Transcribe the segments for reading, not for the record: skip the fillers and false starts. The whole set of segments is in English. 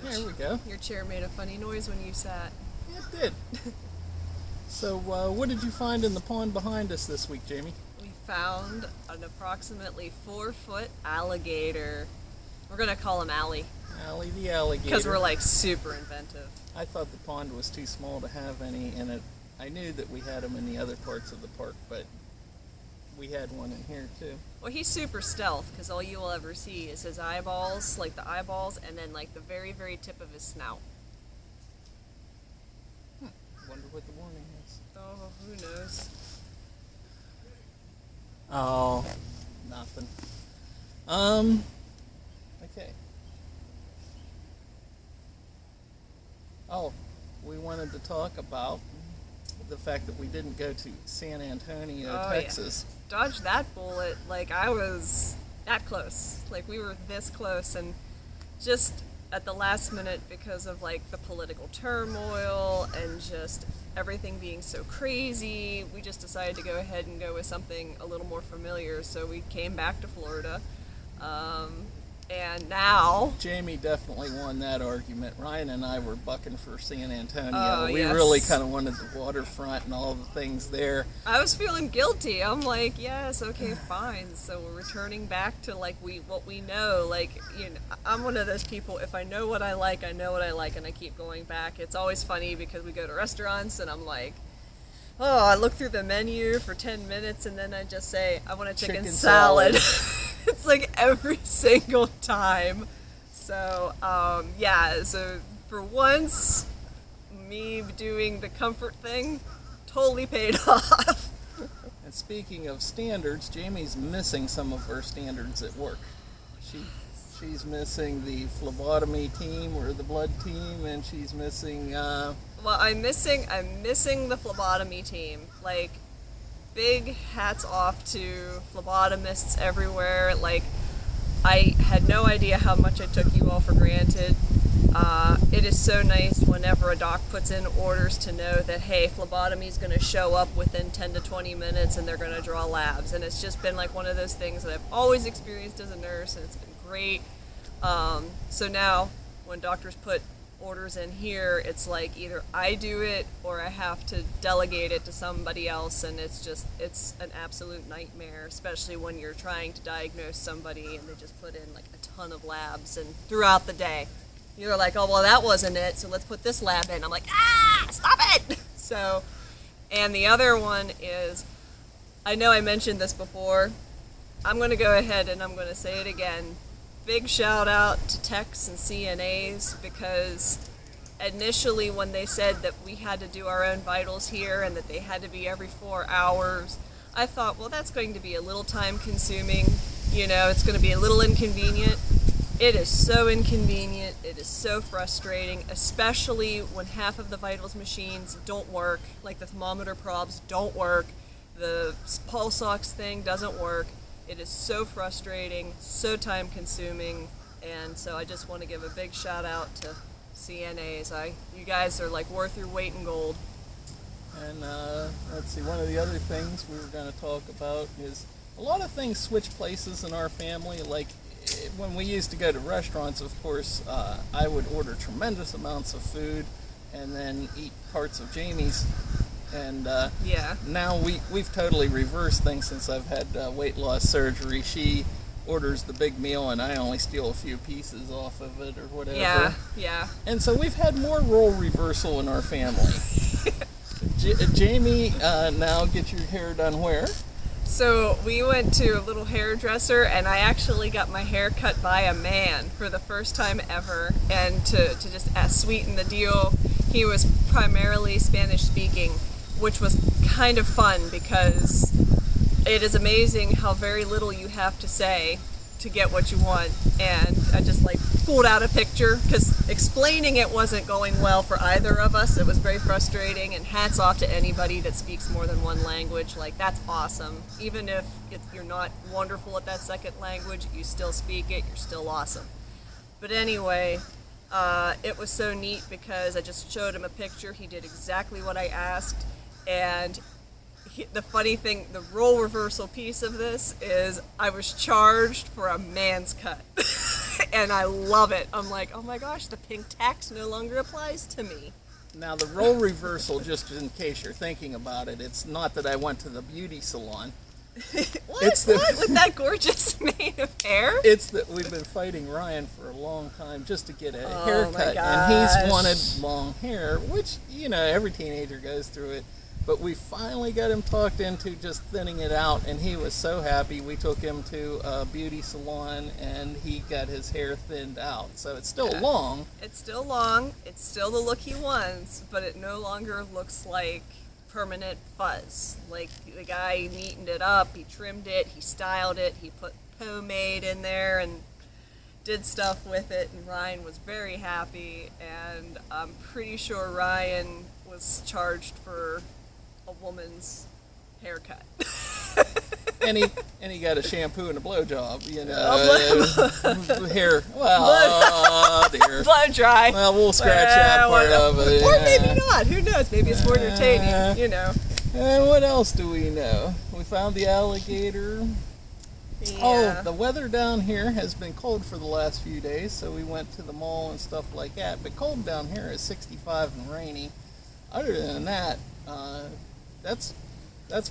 There we go. Your chair made a funny noise when you sat. It did. So, what did you find in the pond behind us this week, Jamie? We found an approximately 4-foot alligator. We're going to call him Allie. Allie the alligator. Because we're like super inventive. I thought the pond was too small to have any in it. I knew that we had them in the other parts of the park, but we had one in here too. Well, he's super stealth because all you will ever see is his eyeballs, like the eyeballs, and then like the very, very tip of his snout. Wonder what the warning is. Oh, who knows? Oh, nothing. Okay. Oh, we wanted to talk about the fact that we didn't go to San Antonio, Texas. Yeah. Dodged that bullet. Like, I was that close. Like, we were this close, and just at the last minute, because of like the political turmoil and just everything being so crazy, we just decided to go ahead and go with something a little more familiar. So we came back to Florida. And now Jamie definitely won that argument. Ryan and I were bucking for San Antonio. Oh, we yes. really kind of wanted the waterfront and all the things there. I was feeling guilty. I'm like, yes, okay, fine. So we're returning back to like what we know. Like, you know, I'm one of those people. If I know what I like, I know what I like, and I keep going back. It's always funny because we go to restaurants and I'm like, oh, I look through the menu for 10 minutes and then I just say, I want a chicken salad. It's like every single time. So, yeah, so for once, me doing the comfort thing totally paid off. And speaking of standards, Jamie's missing some of her standards at work. She's missing the phlebotomy team or the blood team, and she's missing... Well, I'm missing the phlebotomy team. Like, big hats off to phlebotomists everywhere. Like, I had no idea how much I took you all for granted. It is so nice whenever a doc puts in orders to know that, hey, phlebotomy is going to show up within 10 to 20 minutes and they're going to draw labs. And it's just been like one of those things that I've always experienced as a nurse, and it's been great. So now when doctors put orders in here, it's like either I do it or I have to delegate it to somebody else, and it's an absolute nightmare, especially when you're trying to diagnose somebody and they just put in like a ton of labs, and throughout the day you're like, oh well, that wasn't it, so let's put this lab in. I'm like, stop it. So, and the other one is, I know I mentioned this before, I'm going to go ahead and I'm going to say it again. Big shout out to techs and CNAs, because initially when they said that we had to do our own vitals here and that they had to be every 4 hours, I thought, well, that's going to be a little time consuming, you know, it's going to be a little inconvenient. It is so inconvenient, it is so frustrating, especially when half of the vitals machines don't work, like the thermometer probes don't work, the pulse ox thing doesn't work. It is so frustrating, so time consuming, and so I just want to give a big shout out to CNAs. You guys are like worth your weight in gold. And let's see, one of the other things we were going to talk about is a lot of things switch places in our family. Like when we used to go to restaurants, of course, I would order tremendous amounts of food and then eat parts of Jamie's. And yeah. Now we've totally reversed things since I've had weight loss surgery. She orders the big meal and I only steal a few pieces off of it or whatever. Yeah. And so we've had more role reversal in our family. Jamie, now get your hair done where? So we went to a little hairdresser, and I actually got my hair cut by a man for the first time ever. And to just sweeten the deal, he was primarily Spanish speaking, which was kind of fun because it is amazing how very little you have to say to get what you want. And I just like pulled out a picture because explaining it wasn't going well for either of us. It was very frustrating, and hats off to anybody that speaks more than one language. Like, that's awesome. Even if you're not wonderful at that second language, you still speak it, you're still awesome. But anyway, it was so neat because I just showed him a picture. He did exactly what I asked, and the funny thing, the role reversal piece of this is I was charged for a man's cut. and I love it. I'm like, oh my gosh, the pink tax no longer applies to me. Now the role reversal, just in case you're thinking about it, it's not that I went to the beauty salon. What? With that gorgeous mane of hair? It's that we've been fighting Ryan for a long time just to get a haircut, my and he's wanted gosh. long hair, which, every teenager goes through it. But we finally got him talked into just thinning it out, and he was so happy. We took him to a beauty salon, and he got his hair thinned out. So it's still long. It's still long. It's still the look he wants, but it no longer looks like permanent fuzz. Like, the guy neatened it up, he trimmed it, he styled it, he put pomade in there and did stuff with it, and Ryan was very happy, and I'm pretty sure Ryan was charged for a woman's haircut. And he got a shampoo and a blowjob, hair. Dear. Blow dry. Well, we'll scratch that part of it. Or maybe not. Who knows? Maybe it's more entertaining, And what else do we know? We found the alligator. Yeah. Oh, the weather down here has been cold for the last few days, so we went to the mall and stuff like that. But cold down here is 65 and rainy. Other than that, that's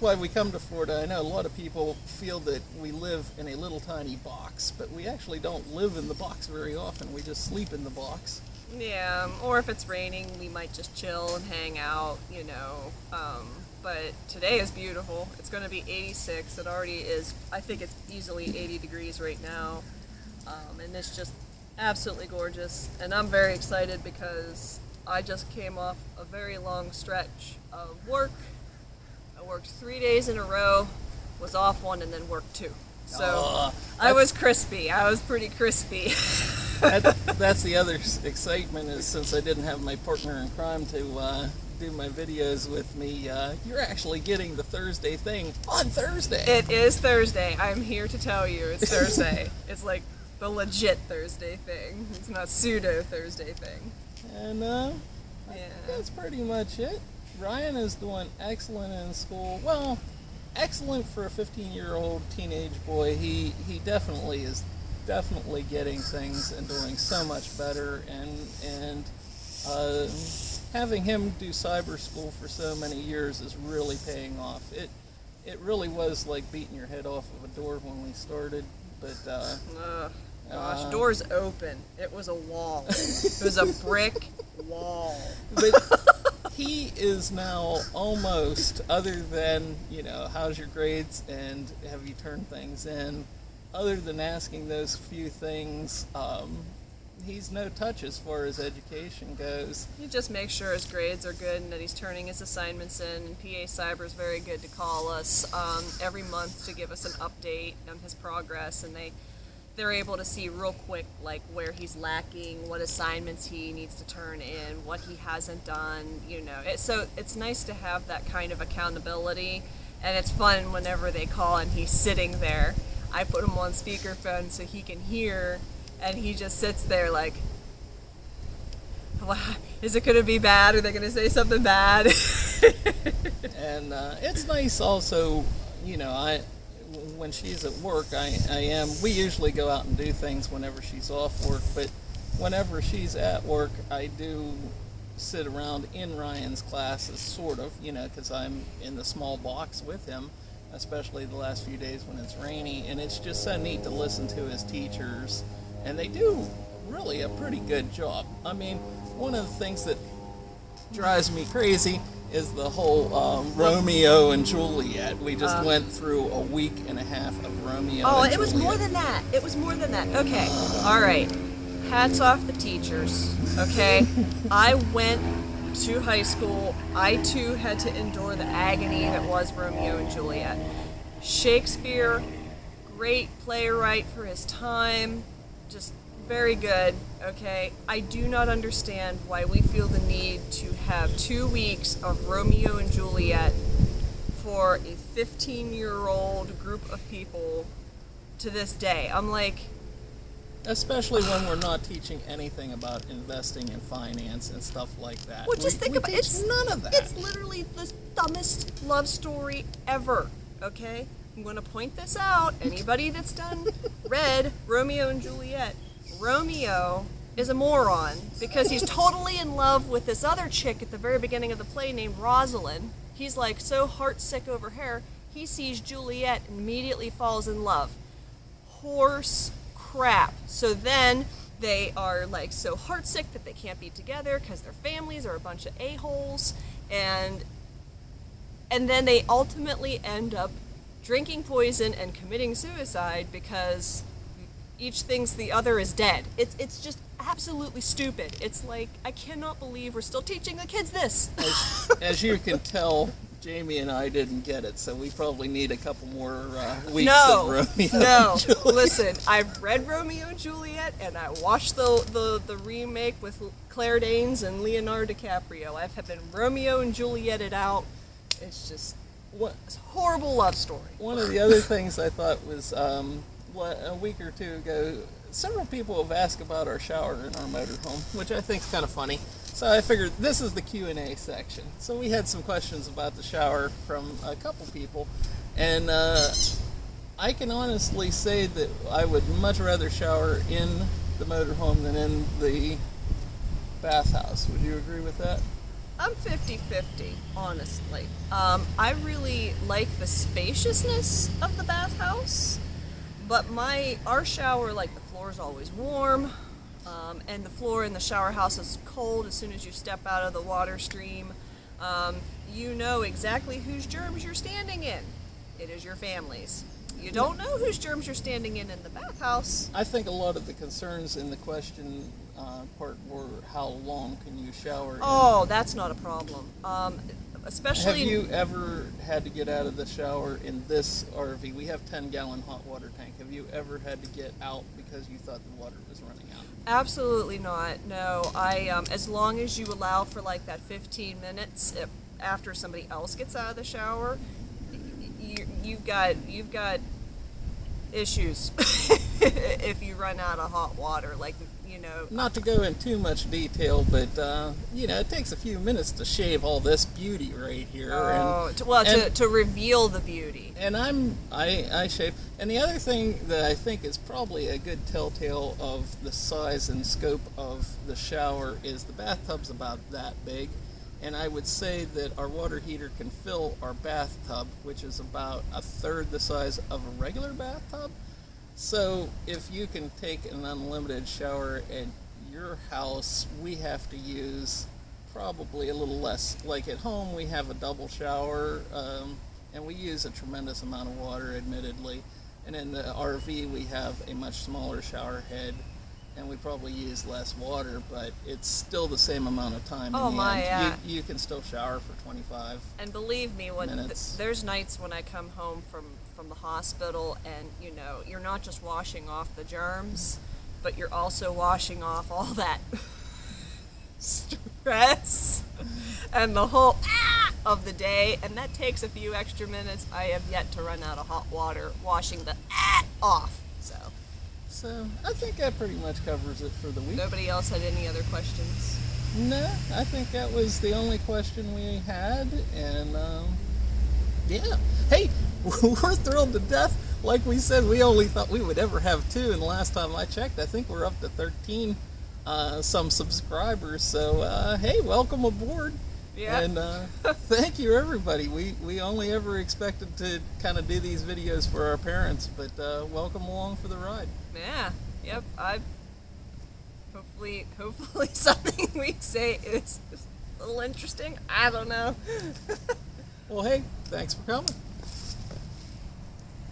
why we come to Florida. I know a lot of people feel that we live in a little tiny box, but we actually don't live in the box very often. We just sleep in the box. Yeah, or if it's raining, we might just chill and hang out, But today is beautiful. It's going to be 86. It already is. I think it's easily 80 degrees right now. And it's just absolutely gorgeous. And I'm very excited because I just came off a very long stretch of work. I worked 3 days in a row, was off one, and then worked 2. So I was crispy. I was pretty crispy. That's the other excitement, is since I didn't have my partner in crime to do my videos with me, you're actually getting the Thursday thing on Thursday. It is Thursday. I'm here to tell you it's Thursday. It's like the legit Thursday thing. It's not pseudo Thursday thing. And that's pretty much it. Ryan is doing excellent in school. Well, excellent for a 15-year-old teenage boy. He definitely is getting things and doing so much better. And having him do cyber school for so many years is really paying off. It really was like beating your head off of a door when we started, but gosh, doors open. It was a wall. It was a brick wall. But he is now almost, other than, how's your grades and have you turned things in, other than asking those few things, he's no touch as far as education goes. You just make sure his grades are good and that he's turning his assignments in. And PA Cyber is very good to call us every month to give us an update on his progress, and they're able to see real quick like where he's lacking, what assignments he needs to turn in, what he hasn't done. So it's nice to have that kind of accountability, and it's fun whenever they call and he's sitting there. I put him on speakerphone so he can hear. And he just sits there like, is it going to be bad? Are they going to say something bad? And it's nice also, when she's at work, we usually go out and do things whenever she's off work, but whenever she's at work, I do sit around in Ryan's classes, sort of, because I'm in the small box with him, especially the last few days when it's rainy, and it's just so neat to listen to his teachers. And they do really a pretty good job. I mean, one of the things that drives me crazy is the whole Romeo and Juliet. We just went through a week and a half of Romeo and Juliet. Oh, it was more than that. It was more than that. Okay, all right. Hats off the teachers, okay? I went to high school. I, too, had to endure the agony that was Romeo and Juliet. Shakespeare, great playwright for his time. Just very good, okay? I do not understand why we feel the need to have 2 weeks of Romeo and Juliet for a 15-year-old group of people to this day. I'm like... Especially when we're not teaching anything about investing in finance and stuff like that. Well, just think about it. It's none of that. It's literally the dumbest love story ever, okay? I'm going to point this out. Anybody that's read Romeo and Juliet, Romeo is a moron because he's totally in love with this other chick at the very beginning of the play named Rosalind. He's like so heartsick over her, he sees Juliet and immediately falls in love. Horse crap. So then they are like so heartsick that they can't be together because their families are a bunch of a-holes, and then they ultimately end up drinking poison and committing suicide because each thinks the other is dead. It's just absolutely stupid. It's like, I cannot believe we're still teaching the kids this. As you can tell, Jamie and I didn't get it, so we probably need a couple more weeks No, of Romeo no. and Juliet. Listen, I've read Romeo and Juliet, and I watched the remake with Claire Danes and Leonardo DiCaprio. I've been Romeo and Juliet it out. It's just it's a horrible love story. One of the other things I thought was a week or two ago, several people have asked about our shower in our motorhome, which I think is kind of funny. So I figured this is the Q&A section. So we had some questions about the shower from a couple people, and I can honestly say that I would much rather shower in the motorhome than in the bathhouse. Would you agree with that? I'm 50-50, honestly. I really like the spaciousness of the bathhouse, but our shower, like, the floor is always warm, and the floor in the shower house is cold as soon as you step out of the water stream. You know exactly whose germs you're standing in. It is your family's. You don't know whose germs you're standing in the bathhouse. I think a lot of the concerns in the question part were how long can you shower in? Oh, that's not a problem. Especially. Have you ever had to get out of the shower in this RV? We have 10-gallon hot water tank. Have you ever had to get out because you thought the water was running out? Absolutely not. No, as long as you allow for like that 15 minutes after somebody else gets out of the shower, you've got issues if you run out of hot water. Like, you know. Not to go in too much detail, but it takes a few minutes to shave all this beauty right here. To reveal the beauty. And I shave. And the other thing that I think is probably a good telltale of the size and scope of the shower is the bathtub's about that big. And I would say that our water heater can fill our bathtub, which is about a third the size of a regular bathtub. So if you can take an unlimited shower at your house, we have to use probably a little less. Like at home, we have a double shower, and we use a tremendous amount of water, admittedly. And in the RV, we have a much smaller shower head, and we probably use less water, but it's still the same amount of time. Oh in the my! end. You can still shower for 25. And believe me, when minutes. There's nights when I come home from the hospital, and you're not just washing off the germs, but you're also washing off all that stress and the whole of the day, and that takes a few extra minutes. I have yet to run out of hot water washing the off. So I think that pretty much covers it for the week. Nobody else had any other questions? No, I think that was the only question we had, and yeah. Hey, we're thrilled to death. Like we said, we only thought we would ever have 2, and the last time I checked, I think we're up to 13 some subscribers. So hey, welcome aboard. Yeah. And thank you, everybody. We only ever expected to kind of do these videos for our parents, but welcome along for the ride. Yeah. Yep. Hopefully something we say is a little interesting. I don't know. Well, hey, thanks for coming.